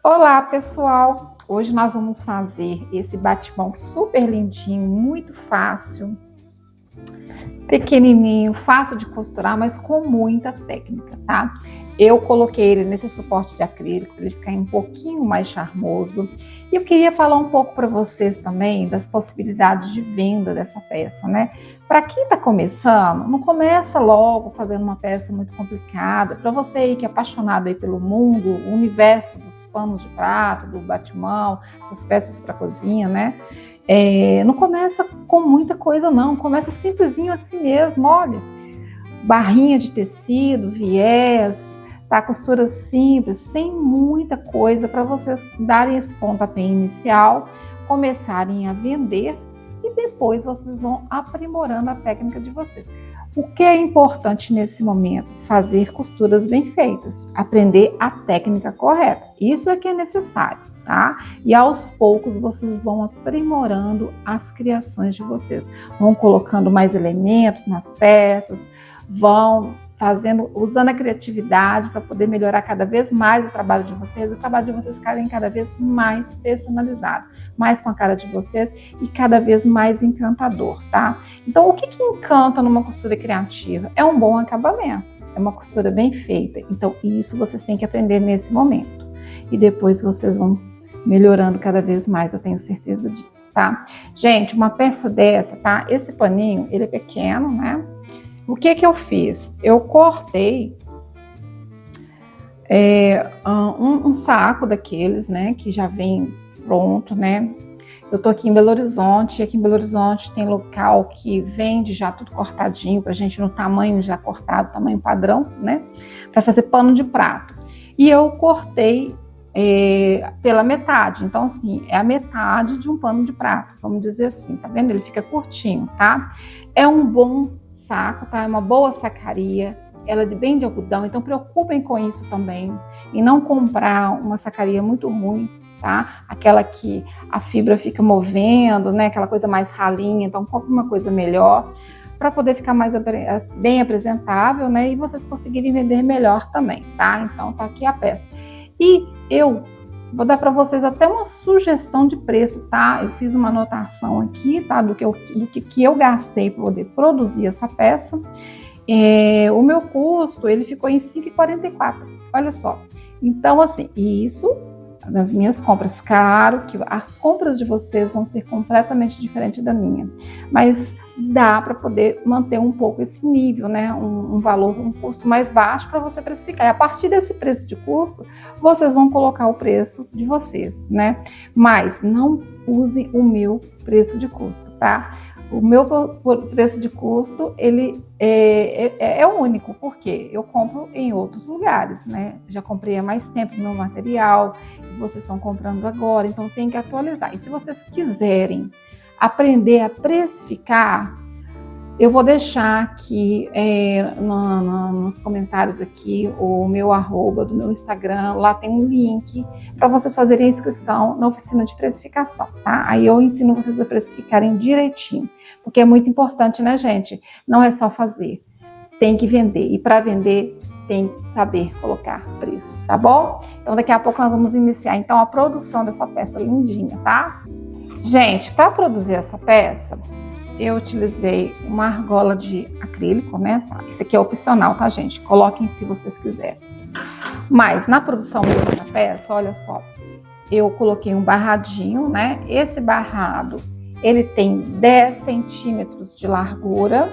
Olá, pessoal! Hoje nós vamos fazer esse batimão super lindinho, muito fácil, pequenininho, fácil de costurar, mas com muita técnica, tá? Eu coloquei ele nesse suporte de acrílico para ele ficar um pouquinho mais charmoso. E eu queria falar um pouco para vocês também das possibilidades de venda dessa peça, né? Para quem está começando, não começa logo fazendo uma peça muito complicada. Para você aí que é apaixonado aí pelo mundo, o universo dos panos de prato, do batimão, essas peças para cozinha, né? Não começa com muita coisa não, começa simplesinho assim mesmo, olha, barrinha de tecido, viés, tá? Costura simples, sem muita coisa, para vocês darem esse pontapé inicial, começarem a vender e depois vocês vão aprimorando a técnica de vocês. O que é importante nesse momento? Fazer costuras bem feitas, aprender a técnica correta, isso é que é necessário. Tá? E aos poucos vocês vão aprimorando as criações de vocês, vão colocando mais elementos nas peças, vão usando a criatividade para poder melhorar cada vez mais o trabalho de vocês ficarem cada vez mais personalizado, mais com a cara de vocês e cada vez mais encantador, tá? Então, o que encanta numa costura criativa? É um bom acabamento, é uma costura bem feita. Então, isso vocês têm que aprender nesse momento. E depois vocês vão melhorando cada vez mais, eu tenho certeza disso, tá? Gente, uma peça dessa, tá? Esse paninho, ele é pequeno, né? O que eu fiz? Eu cortei um saco daqueles, né? Que já vem pronto, né? Eu tô aqui em Belo Horizonte, e aqui em Belo Horizonte tem local que vende já tudo cortadinho pra gente no tamanho já cortado, tamanho padrão, né? Pra fazer pano de prato. E eu cortei pela metade, então assim, é a metade de um pano de prato, vamos dizer assim, tá vendo? Ele fica curtinho, tá? É um bom saco, tá? É uma boa sacaria, ela é bem de algodão, então preocupem com isso também, e não comprar uma sacaria muito ruim, tá? Aquela que a fibra fica movendo, né? Aquela coisa mais ralinha, então compre uma coisa melhor, para poder ficar mais bem apresentável, né? E vocês conseguirem vender melhor também, tá? Então tá aqui a peça. E eu vou dar para vocês até uma sugestão de preço, tá? Eu fiz uma anotação aqui, tá? Do que eu gastei para poder produzir essa peça. O meu custo, ele ficou em R$ 5,44, olha só. Então, assim, isso nas minhas compras. Claro que as compras de vocês vão ser completamente diferentes da minha, mas dá para poder manter um pouco esse nível, né? Um valor, um custo mais baixo para você precificar. E a partir desse preço de custo, vocês vão colocar o preço de vocês, né? Mas não use o meu preço de custo, tá? O meu preço de custo, ele é único, porque eu compro em outros lugares, né? Já comprei há mais tempo meu material, vocês estão comprando agora, então tem que atualizar. E se vocês quiserem aprender a precificar, eu vou deixar aqui nos comentários aqui o meu arroba do meu Instagram, lá tem um link para vocês fazerem a inscrição na oficina de precificação, tá? Aí eu ensino vocês a precificarem direitinho, porque é muito importante, né, gente? Não é só fazer, tem que vender, e para vender tem que saber colocar preço, tá bom? Então daqui a pouco nós vamos iniciar então a produção dessa peça lindinha, tá? Gente, para produzir essa peça, eu utilizei uma argola de acrílico, né? Isso aqui é opcional, tá, gente? Coloquem se vocês quiserem. Mas na produção mesmo da peça, olha só, eu coloquei um barradinho, né? Esse barrado, ele tem 10 centímetros de largura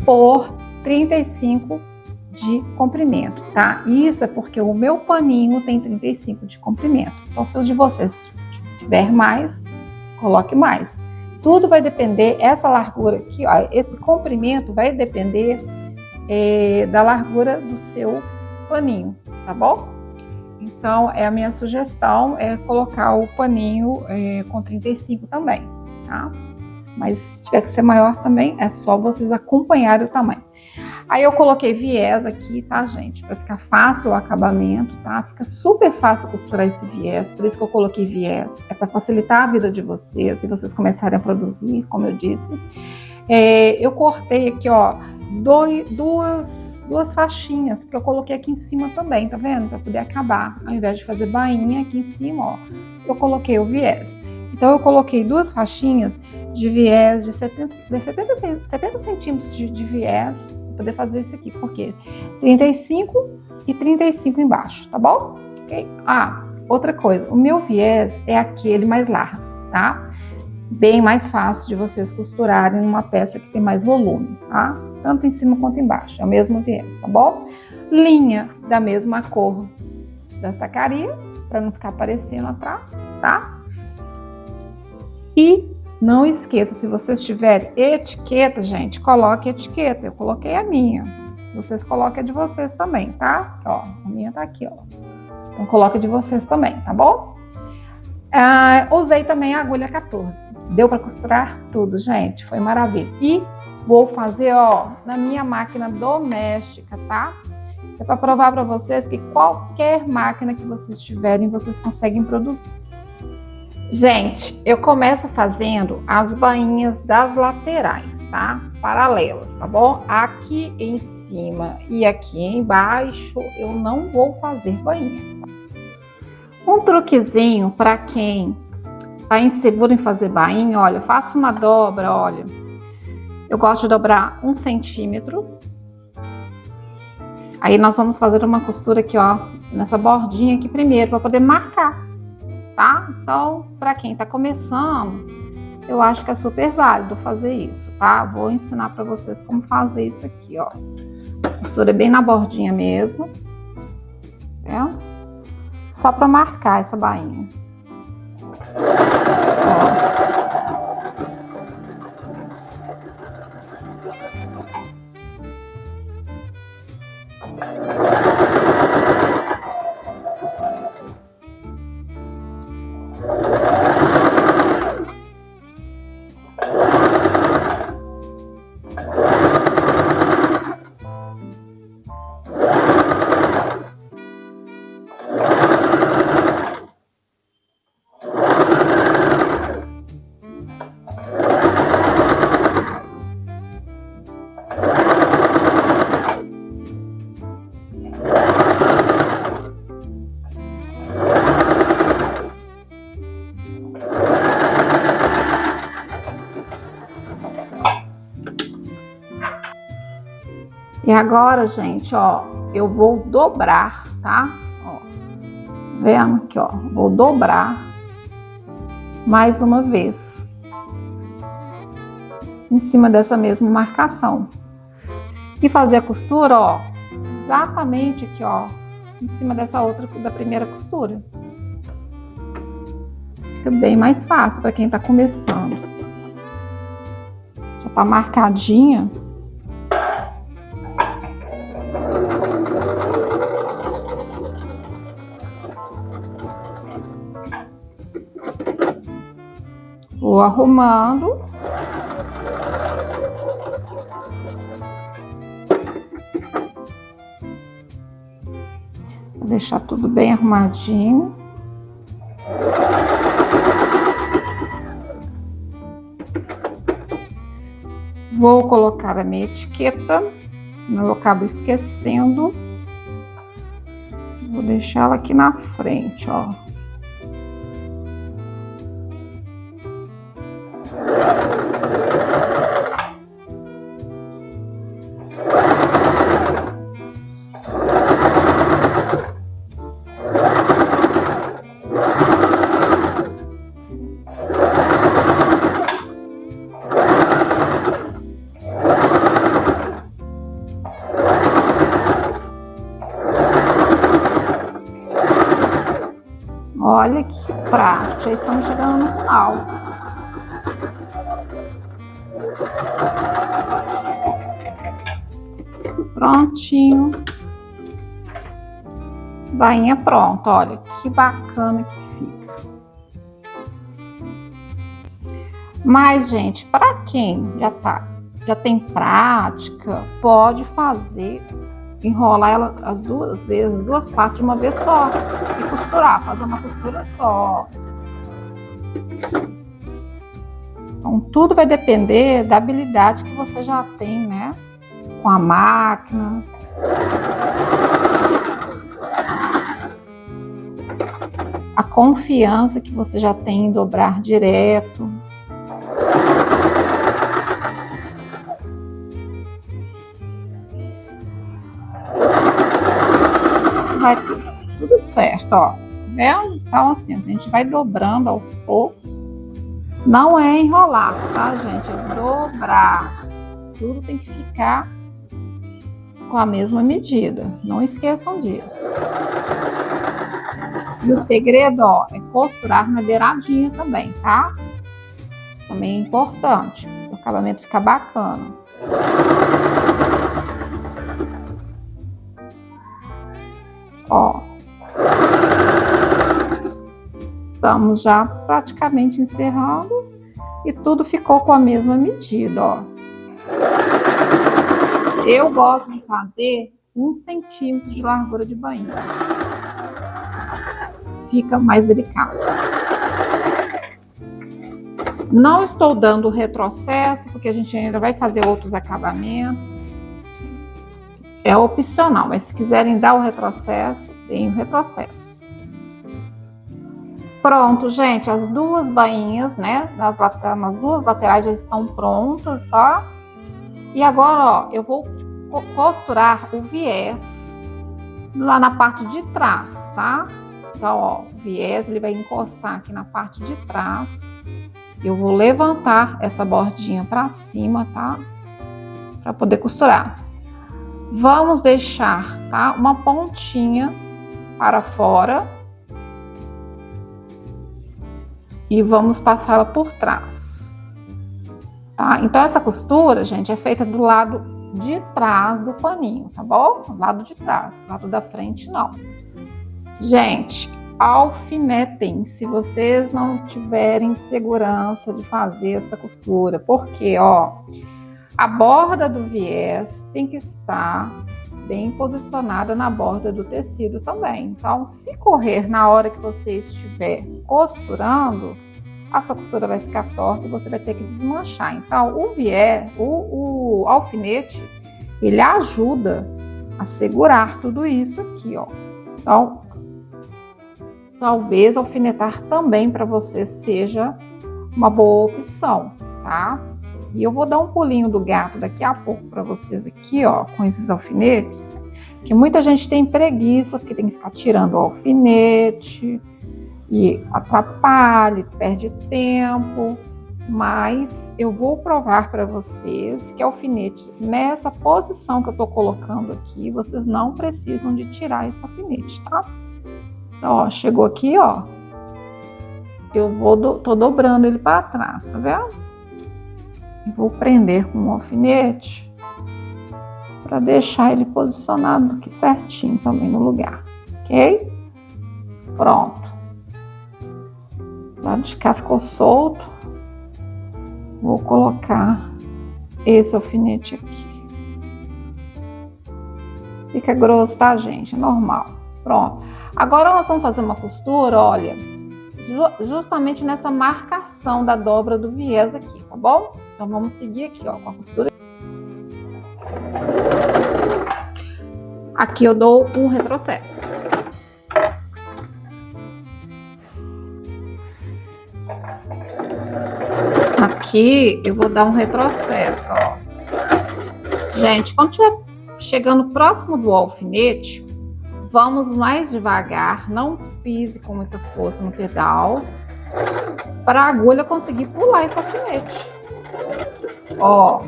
por 35 de comprimento, tá? Isso é porque o meu paninho tem 35 de comprimento. Então, se o de vocês tiver mais, coloque mais. Tudo vai depender, essa largura aqui, ó, esse comprimento vai depender da largura do seu paninho, tá bom? Então, a minha sugestão é colocar o paninho com 35 também, tá? Mas se tiver que ser maior também, é só vocês acompanharem o tamanho. Aí eu coloquei viés aqui, tá, gente? Para ficar fácil o acabamento, tá? Fica super fácil costurar esse viés, por isso que eu coloquei viés. É para facilitar a vida de vocês e vocês começarem a produzir, como eu disse. Eu cortei aqui, ó, duas duas faixinhas que eu coloquei aqui em cima também, tá vendo? Para poder acabar. Ao invés de fazer bainha aqui em cima, ó, eu coloquei o viés. Então, eu coloquei duas faixinhas de viés de 70 centímetros de viés para poder fazer isso aqui, porque 35 e 35 embaixo, tá bom? Ok? Ah, outra coisa, o meu viés é aquele mais largo, tá? Bem mais fácil de vocês costurarem numa peça que tem mais volume, tá? Tanto em cima quanto embaixo, é o mesmo viés, tá bom? Linha da mesma cor da sacaria, para não ficar aparecendo atrás, tá? E não esqueça, se vocês tiverem etiqueta, gente, coloque etiqueta. Eu coloquei a minha. Vocês coloquem a de vocês também, tá? Ó, a minha tá aqui, ó. Então, coloque a de vocês também, tá bom? Usei também a agulha 14. Deu para costurar tudo, gente. Foi maravilha. E vou fazer, ó, na minha máquina doméstica, tá? Isso é para provar para vocês que qualquer máquina que vocês tiverem, vocês conseguem produzir. Gente, eu começo fazendo as bainhas das laterais, tá? Paralelas, tá bom? Aqui em cima e aqui embaixo eu não vou fazer bainha. Um truquezinho para quem tá inseguro em fazer bainha, olha, faça uma dobra, olha. Eu gosto de dobrar 1 centímetro. Aí nós vamos fazer uma costura aqui, ó, nessa bordinha aqui primeiro, para poder marcar. Tá? Então, para quem tá começando, eu acho que é super válido fazer isso, tá? Vou ensinar para vocês como fazer isso aqui, ó. Costura bem na bordinha mesmo, né? Só para marcar essa bainha. Ó. E agora, gente, ó, eu vou dobrar, tá? Ó, vendo aqui, ó, vou dobrar mais uma vez em cima dessa mesma marcação e fazer a costura, ó, exatamente aqui, ó, em cima dessa outra, da primeira costura. Fica bem mais fácil para quem tá começando. Já tá marcadinha. Vou arrumando. Vou deixar tudo bem arrumadinho. Vou colocar a minha etiqueta, senão eu acabo esquecendo. Vou deixar ela aqui na frente, ó. Olha que prático, já estamos chegando no final. Prontinho. Bainha pronta, olha que bacana que fica. Mas, gente, para quem já tem prática, pode fazer, enrolar ela as duas vezes, as duas partes de uma vez só e costurar, fazer uma costura só. Então, tudo vai depender da habilidade que você já tem, né? Com a máquina, A confiança que você já tem em dobrar direto. Vai tudo certo, ó. Tá vendo? Então, assim, a gente vai dobrando aos poucos. Não é enrolar, tá, gente? É dobrar. Tudo tem que ficar com a mesma medida. Não esqueçam disso. E o segredo, ó, é costurar na beiradinha também, tá? Isso também é importante, para o acabamento ficar bacana. Ó. Estamos já praticamente encerrando e tudo ficou com a mesma medida, ó. Eu gosto de fazer 1 centímetro de largura de bainha. Fica mais delicado. Não estou dando retrocesso, porque a gente ainda vai fazer outros acabamentos. É opcional, mas se quiserem dar o retrocesso, tem o retrocesso. Pronto, gente, as duas bainhas, né, nas duas laterais já estão prontas, tá? E agora, ó, eu vou costurar o viés lá na parte de trás, tá? Então, ó, o viés, ele vai encostar aqui na parte de trás. Eu vou levantar essa bordinha pra cima, tá? Pra poder costurar. Vamos deixar, tá? Uma pontinha para fora. E vamos passá-la por trás, tá? Então, essa costura, gente, é feita do lado de trás do paninho, tá bom? Do lado de trás, lado da frente, não. Gente, alfinetem se vocês não tiverem segurança de fazer essa costura, porque, ó, a borda do viés tem que estar bem posicionada na borda do tecido também. Então, se correr na hora que você estiver costurando, a sua costura vai ficar torta e você vai ter que desmanchar. Então, o viés, o alfinete, ele ajuda a segurar tudo isso aqui, ó. Então, talvez alfinetar também para você seja uma boa opção, tá? E eu vou dar um pulinho do gato daqui a pouco para vocês aqui, ó, com esses alfinetes, que muita gente tem preguiça, porque tem que ficar tirando o alfinete e atrapalha, perde tempo, mas eu vou provar para vocês que alfinete, nessa posição que eu tô colocando aqui, vocês não precisam de tirar esse alfinete, tá? Então, ó, chegou aqui, ó, eu tô dobrando ele para trás, tá vendo? E vou prender com um alfinete para deixar ele posicionado aqui certinho também no lugar, ok? Pronto. O lado de cá ficou solto. Vou colocar esse alfinete aqui. Fica grosso, tá, gente? É normal. Pronto. Agora nós vamos fazer uma costura, olha, justamente nessa marcação da dobra do viés aqui, tá bom? Então, vamos seguir aqui, ó, com a costura. Aqui eu dou um retrocesso. Aqui eu vou dar um retrocesso, ó. Gente, quando estiver chegando próximo do alfinete, vamos mais devagar, não pise com muita força no pedal, para a agulha conseguir pular esse alfinete. Ó,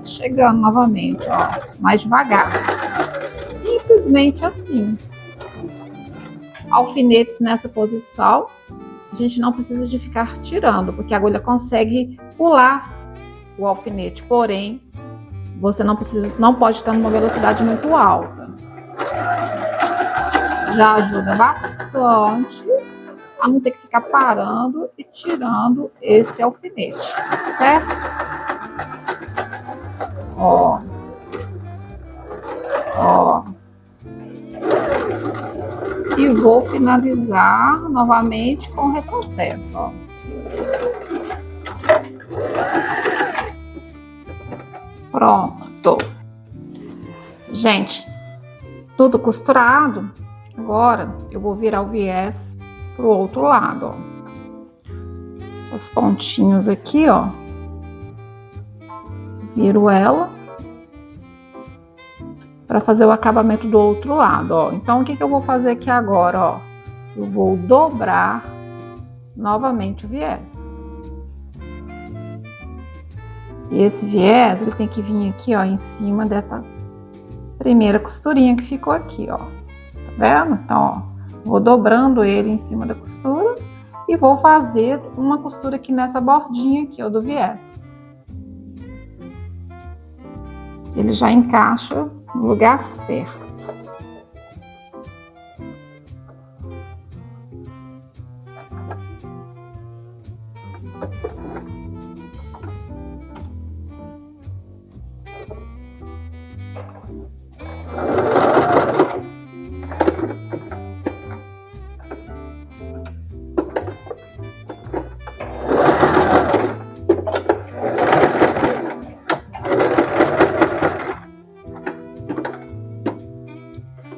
chegando novamente, ó, mais devagar. Simplesmente assim. Alfinetes nessa posição, a gente não precisa de ficar tirando, porque a agulha consegue pular o alfinete, porém, você não pode estar numa velocidade muito alta. Já ajuda bastante a não ter que ficar parando e tirando esse alfinete, certo? Ó. Ó. E vou finalizar novamente com retrocesso, ó. Pronto. Gente, tudo costurado, agora eu vou virar o viés pro outro lado, ó. Essas pontinhas aqui, ó. Viro ela para fazer o acabamento do outro lado, ó. Então, o que que eu vou fazer aqui agora, ó? Eu vou dobrar novamente o viés. E esse viés, ele tem que vir aqui, ó, em cima dessa primeira costurinha que ficou aqui, ó. Tá vendo? Então, ó, vou dobrando ele em cima da costura e vou fazer uma costura aqui nessa bordinha aqui, ó, do viés. Ele já encaixa no lugar certo.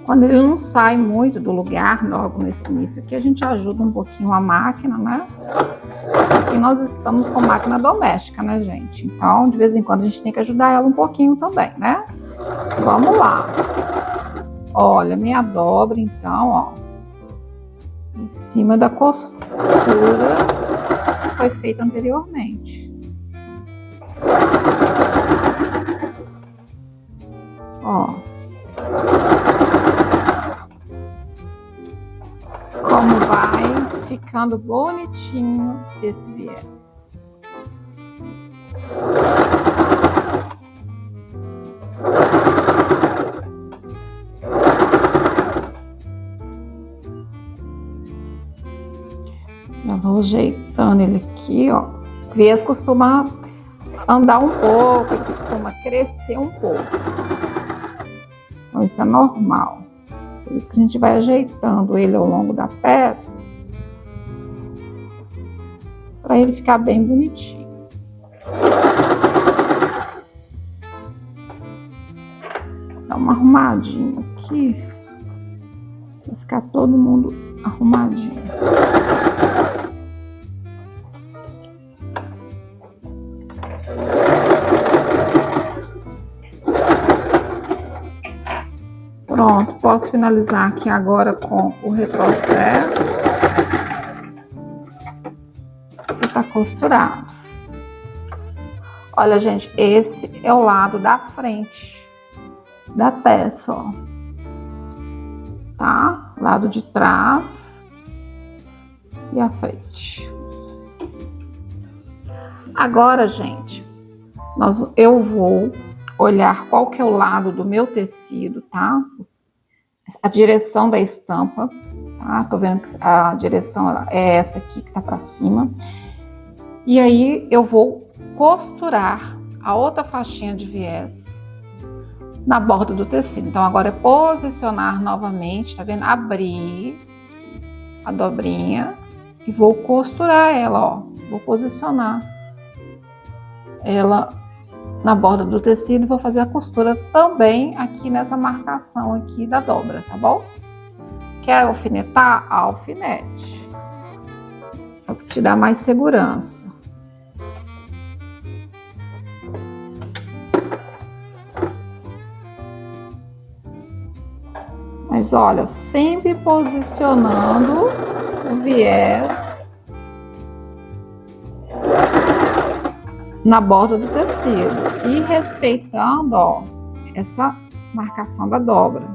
Quando ele não sai muito do lugar, logo nesse início aqui, a gente ajuda um pouquinho a máquina, né? Aqui nós estamos com máquina doméstica, né, gente? Então, de vez em quando, a gente tem que ajudar ela um pouquinho também, né? Vamos lá. Olha, minha dobra, então, ó, em cima da costura que foi feita anteriormente. Ó. Como vai ficando bonitinho esse viés. Eu vou ajeitando ele aqui, ó. O viés costuma andar um pouco, ele costuma crescer um pouco. Então isso é normal. Por isso que a gente vai ajeitando ele ao longo da peça, para ele ficar bem bonitinho. Dá uma arrumadinha aqui, para ficar todo mundo arrumadinho. Pronto, posso finalizar aqui agora com o retrocesso. E tá costurado. Olha, gente, esse é o lado da frente da peça, ó. Tá? Lado de trás e a frente. Agora, gente, eu vou olhar qual que é o lado do meu tecido, tá? A direção da estampa, tá? Tô vendo que a direção é essa aqui que tá pra cima. E aí eu vou costurar a outra faixinha de viés na borda do tecido. Então agora é posicionar novamente, tá vendo? Abrir a dobrinha e vou costurar ela, ó. Vou posicionar ela na borda do tecido e vou fazer a costura também aqui nessa marcação aqui da dobra, tá bom? Quer alfinetar? Alfinete. É o que te dá mais segurança. Mas olha, sempre posicionando o viés na borda do tecido e respeitando, ó, essa marcação da dobra.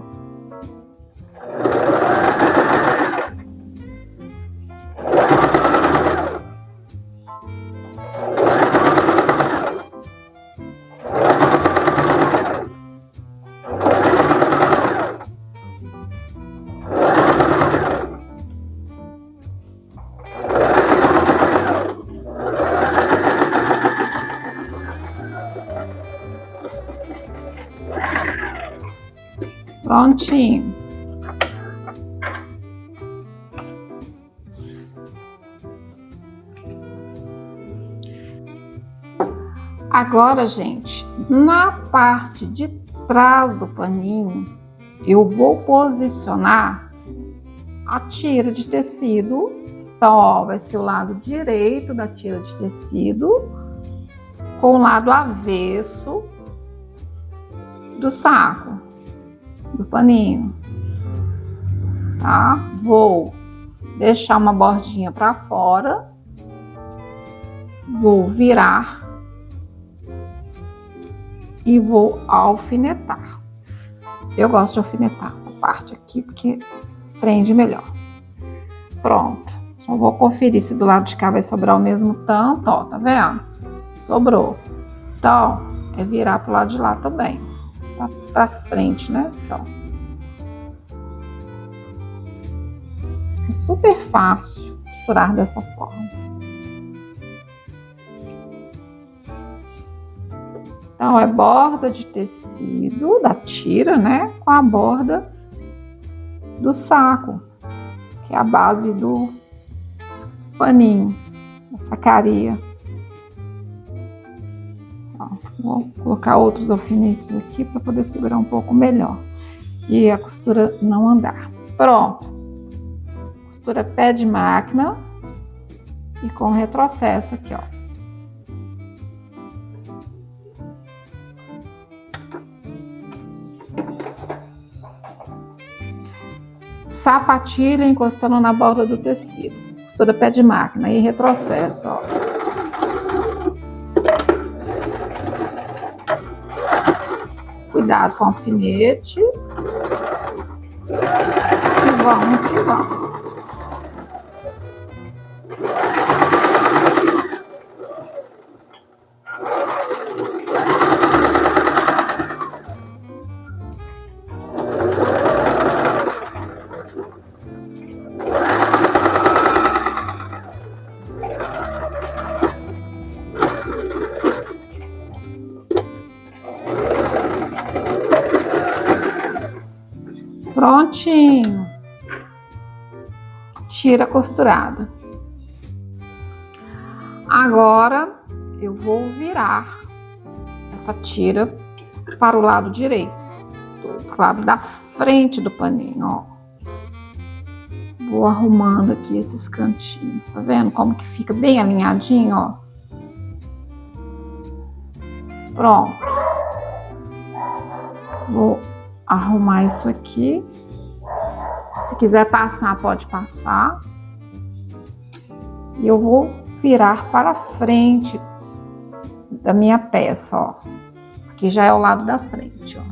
Prontinho. Agora, gente, na parte de trás do paninho, eu vou posicionar a tira de tecido. Então, ó, vai ser o lado direito da tira de tecido com o lado avesso do saco, do paninho, tá? Vou deixar uma bordinha para fora, vou virar e vou alfinetar. Eu gosto de alfinetar essa parte aqui porque prende melhor. Pronto. Só vou conferir se do lado de cá vai sobrar o mesmo tanto, ó, tá vendo? Sobrou. Então, é virar pro lado de lá também. Tá pra frente, né? Aqui, ó. Fica super fácil costurar dessa forma. Então, é borda de tecido da tira, né? Com a borda do saco, que é a base do paninho, da sacaria. Ó, vou colocar outros alfinetes aqui para poder segurar um pouco melhor e a costura não andar. Pronto. Costura pé de máquina e com retrocesso aqui, ó. Sapatilha encostando na borda do tecido. Costura pé de máquina e retrocesso, ó. Cuidado com o alfinete. E vamos que vamos. Prontinho. Tira costurada. Agora eu vou virar essa tira para o lado direito, para o lado da frente do paninho, ó. Vou arrumando aqui esses cantinhos, tá vendo como que fica bem alinhadinho, ó. Pronto. Vou arrumar isso aqui. Se quiser passar, pode passar. E eu vou virar para frente da minha peça, ó. Aqui já é o lado da frente, ó.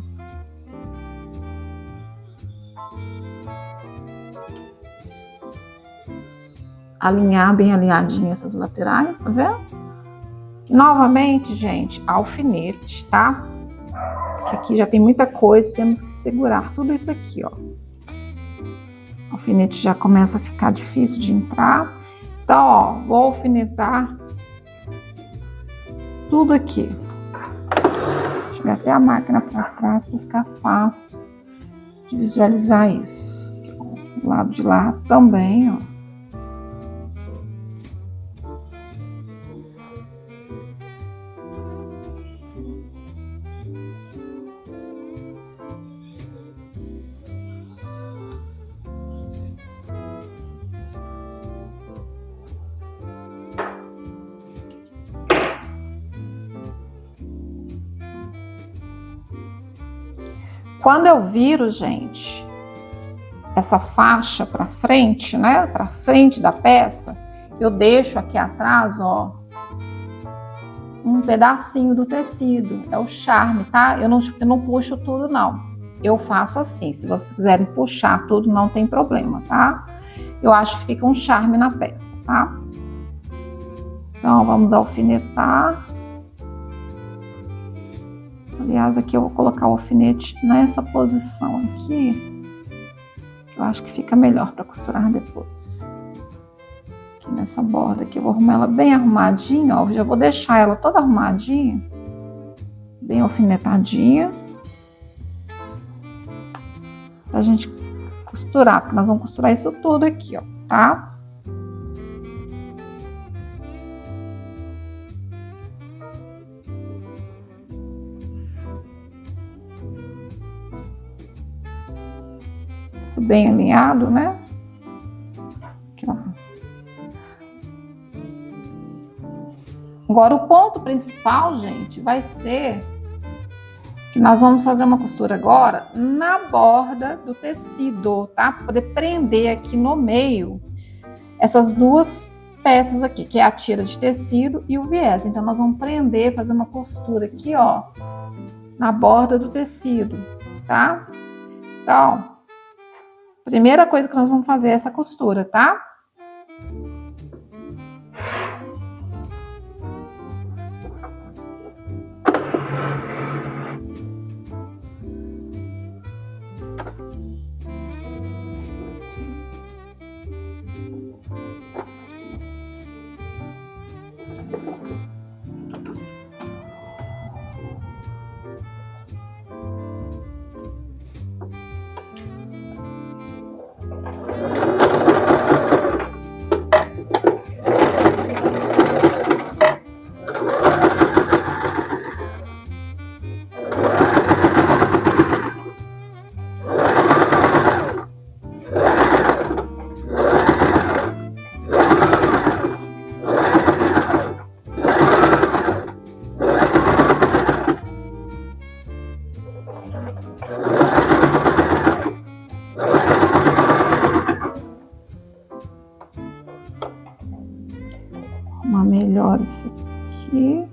Alinhar bem alinhadinho essas laterais, tá vendo? Novamente, gente, alfinete, tá? Que aqui já tem muita coisa, temos que segurar tudo isso aqui, ó. O alfinete já começa a ficar difícil de entrar. Então, ó, vou alfinetar tudo aqui. Deixa eu até a máquina para trás para ficar fácil de visualizar isso. Do lado de lá também, ó. Quando eu viro, gente, essa faixa para frente, né, para frente da peça, eu deixo aqui atrás, ó, um pedacinho do tecido. É o charme, tá? Eu não puxo tudo, não. Eu faço assim. Se vocês quiserem puxar tudo, não tem problema, tá? Eu acho que fica um charme na peça, tá? Então, vamos alfinetar. Aliás, aqui eu vou colocar o alfinete nessa posição aqui. Eu acho que fica melhor para costurar depois. Aqui nessa borda aqui, eu vou arrumar ela bem arrumadinha, ó. Já vou deixar ela toda arrumadinha, bem alfinetadinha, pra gente costurar, porque nós vamos costurar isso tudo aqui, ó, tá? bem alinhado, né? Aqui, ó. Agora, o ponto principal, gente, vai ser que nós vamos fazer uma costura agora na borda do tecido, tá? Para poder prender aqui no meio essas duas peças aqui, que é a tira de tecido e o viés. Então, nós vamos prender, fazer uma costura aqui, ó, na borda do tecido, tá? Então, primeira coisa que nós vamos fazer é essa costura, tá? Uma melhor isso aqui.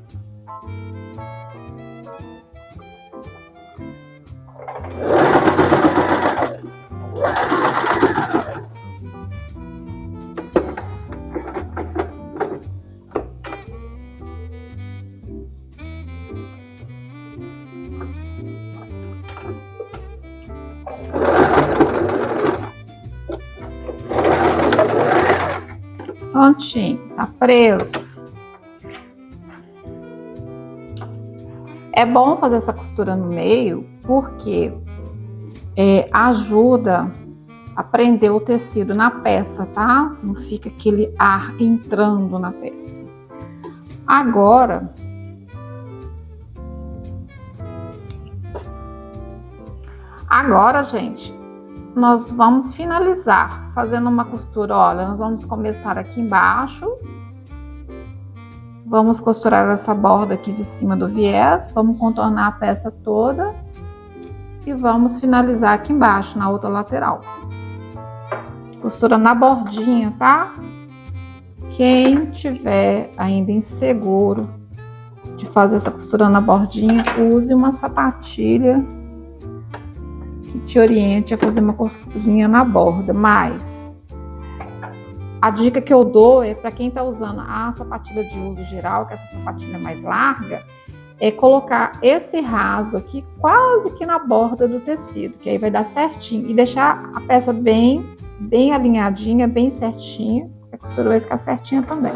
Prontinho, tá preso. É bom fazer essa costura no meio, porque ajuda a prender o tecido na peça, tá? Não fica aquele ar entrando na peça. Agora, gente, nós vamos finalizar fazendo uma costura. Olha, nós vamos começar aqui embaixo. Vamos costurar essa borda aqui de cima do viés. Vamos contornar a peça toda. E vamos finalizar aqui embaixo, na outra lateral. Costura na bordinha, tá? Quem tiver ainda inseguro de fazer essa costura na bordinha, use uma sapatilha que te oriente a fazer uma costurinha na borda. Mas a dica que eu dou é para quem tá usando a sapatilha de uso geral, que essa sapatilha é mais larga, é colocar esse rasgo aqui quase que na borda do tecido, que aí vai dar certinho, e deixar a peça bem alinhadinha, bem certinha. A costura vai ficar certinha também.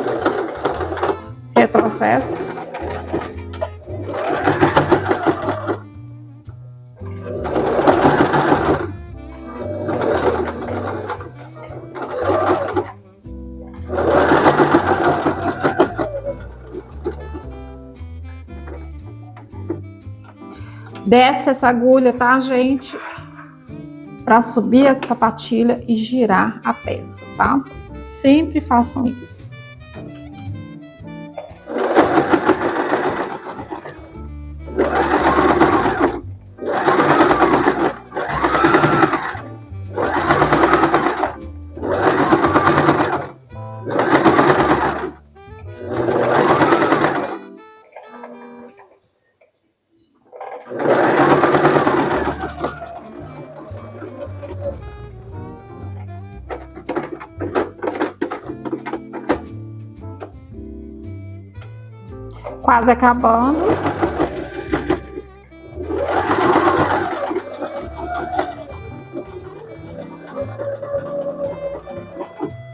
Retrocesso. Desce essa agulha, tá, gente? Para subir a sapatilha e girar a peça, tá? Sempre façam isso. Quase acabando.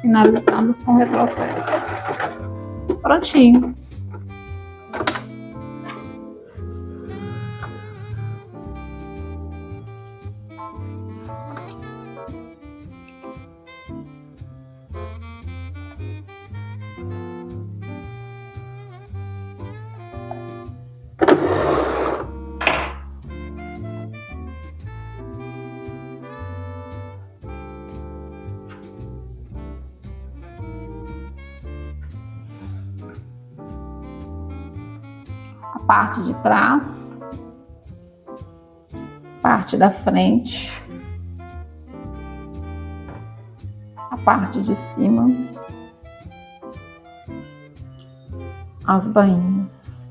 Finalizamos com retrocesso. Prontinho. parte de trás, parte da frente, a parte de cima, as bainhas.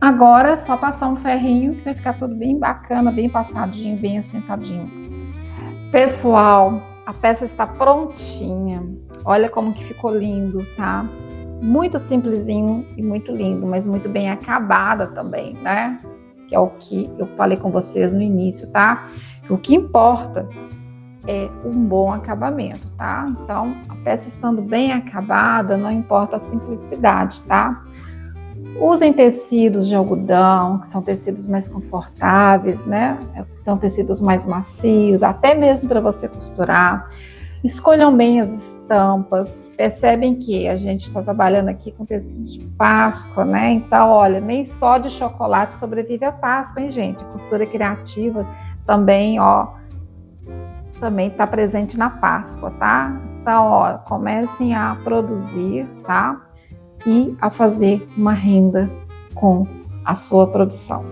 Agora é só passar um ferrinho que vai ficar tudo bem bacana, bem passadinho, bem assentadinho. Pessoal, a peça está prontinha. Olha como que ficou lindo, tá? Muito simplesinho e muito lindo, mas muito bem acabada também, né? Que é o que eu falei com vocês no início, tá? O que importa é um bom acabamento, tá? Então, a peça estando bem acabada, não importa a simplicidade, tá? Usem tecidos de algodão, que são tecidos mais confortáveis, né? São tecidos mais macios, até mesmo para você costurar. Escolham bem as estampas. Percebem que a gente está trabalhando aqui com tecido de Páscoa, né? Então, olha, nem só de chocolate sobrevive a Páscoa, hein, gente? Costura criativa também, ó, também está presente na Páscoa, tá? Então, ó, comecem a produzir, tá? E a fazer uma renda com a sua produção.